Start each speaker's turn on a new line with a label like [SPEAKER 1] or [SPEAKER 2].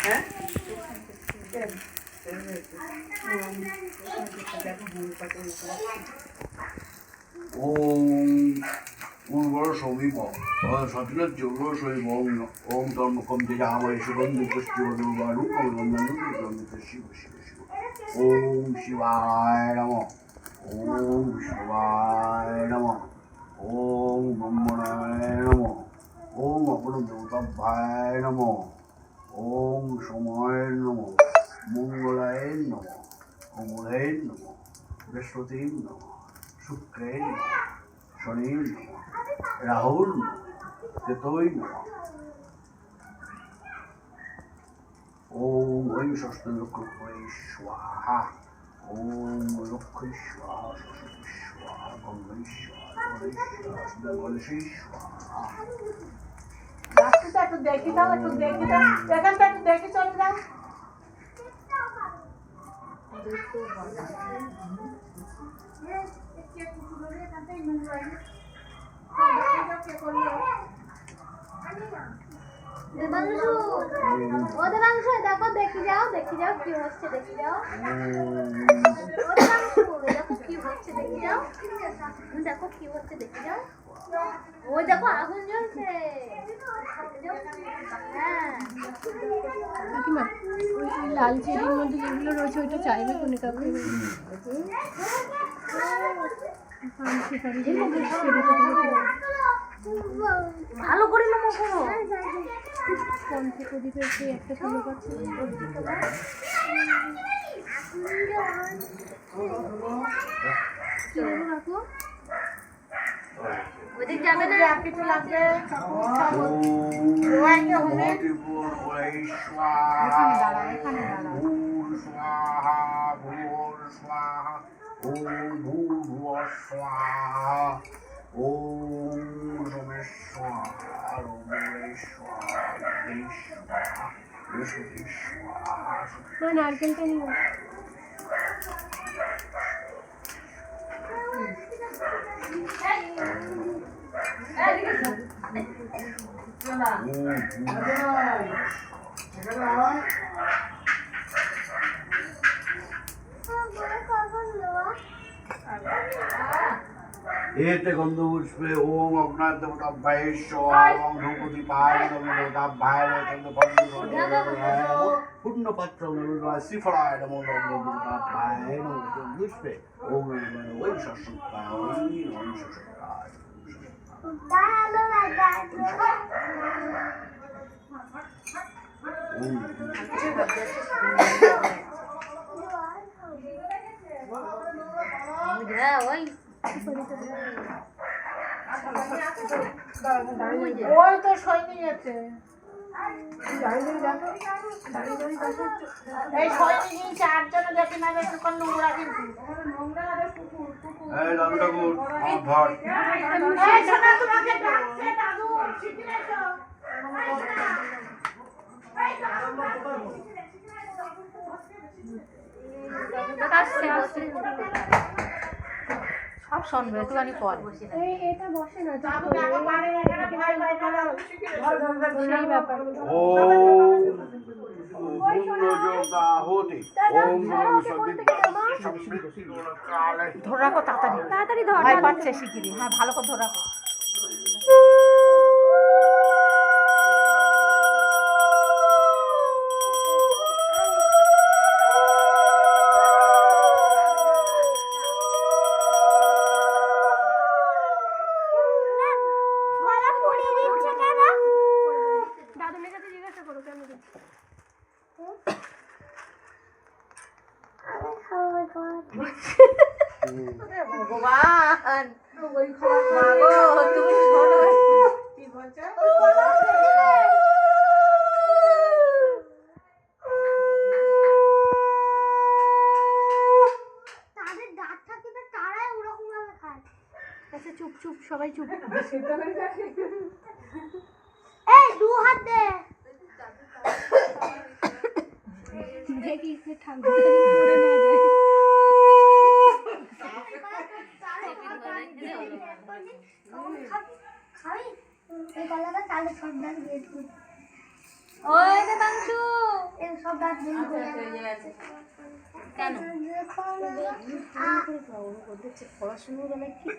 [SPEAKER 1] হ্যাঁ
[SPEAKER 2] ওম উর্বর সবিব সতিলত জৈব শৈব ওম ধর্মকম তেজাময় সুগন্ধি পুষ্টিবদুর্বাণু কমলন্দনু শিব শিব শিব ওম শিবায় নমঃ ওম শিবায় নমঃ ওম ব্রহ্মণায় নমঃ ওম অপরদেবতাভ্যায় নমঃ ওম সময় নমঃ মঙ্গলায় নমঃ অমূলে নমঃ বৃহস্পতি নমঃ শুক্রে নমঃ শনি নমঃ রাহুল নমঃ কেতৈ নমঃ ওম ঐং ষষ্ঠ লক্ষ্মী স্বাহা ওম লক্ষ্মী স্বাহা সরস্বতী স্বাহা গঙ্গৈ স্বাহা গণেশী স্বাহা
[SPEAKER 1] একটু দেখি দাও এখানটা একটু দেখি চলে যাও
[SPEAKER 3] দেবাংশু দেখো দেখি যাও কি হচ্ছে দেখি যাও দেখো কি হচ্ছে দেখি যাও ওই দেখো আগুন জ্বলছে
[SPEAKER 4] কাকিমা ওই লাল চেরির মধ্যে যেগুলো রয়েছে ওইটা চাইবে কোনে কাকু
[SPEAKER 3] ভালো করে না করো
[SPEAKER 4] ফোন থেকে দিতে একটা ফলো করছে কাকু
[SPEAKER 3] ওদিক যাবে না
[SPEAKER 1] আর কিছু লাগবে
[SPEAKER 4] নারকেলটা নিয়ে
[SPEAKER 2] एते गंधपुष्पे ओम अग्नाथ देवताभ्याय ओम ध्रुपदी पाय देवताभ्याय पूर्ण पत्र श्रीफलाय नमो देवताभ्याय नमो पुष्पे ओम ओम शशुकाय ओम शशुकाय
[SPEAKER 3] ওই
[SPEAKER 1] ওই তো সৈনিক আছে এই সৈনিক চারজন দেখি না একটু নোংরা কিন্তু
[SPEAKER 2] এই রাম ঠাকুর ধর
[SPEAKER 1] এই সোনা তোমাকে ডাকছে দাদু শিখিয়ে এসো সব শুনবে একটুখানি পর
[SPEAKER 4] এটা বসে না
[SPEAKER 1] সেই ব্যাপার ধরে রাখো তাড়াতাড়ি ধর ভাই পাচ্ছে শিগগিরি হ্যাঁ ভালো করে ধরে রাখো ভগবান তুমি শোনো কি বলছো
[SPEAKER 3] তাদের দাঁত থাকে তো তারাই ওরকম ভাবে খায়
[SPEAKER 4] আচ্ছা চুপ চুপ সবাই চুপ
[SPEAKER 3] এই দু হাত দে
[SPEAKER 4] দেখি ঠান্ডা পড়ে না যায়
[SPEAKER 3] খাবি এই কলাটা তাহলে ঠান্ডা দিয়ে
[SPEAKER 4] ওই দেবাংশু
[SPEAKER 3] কেন
[SPEAKER 4] পড়াশোনার বেলায় কি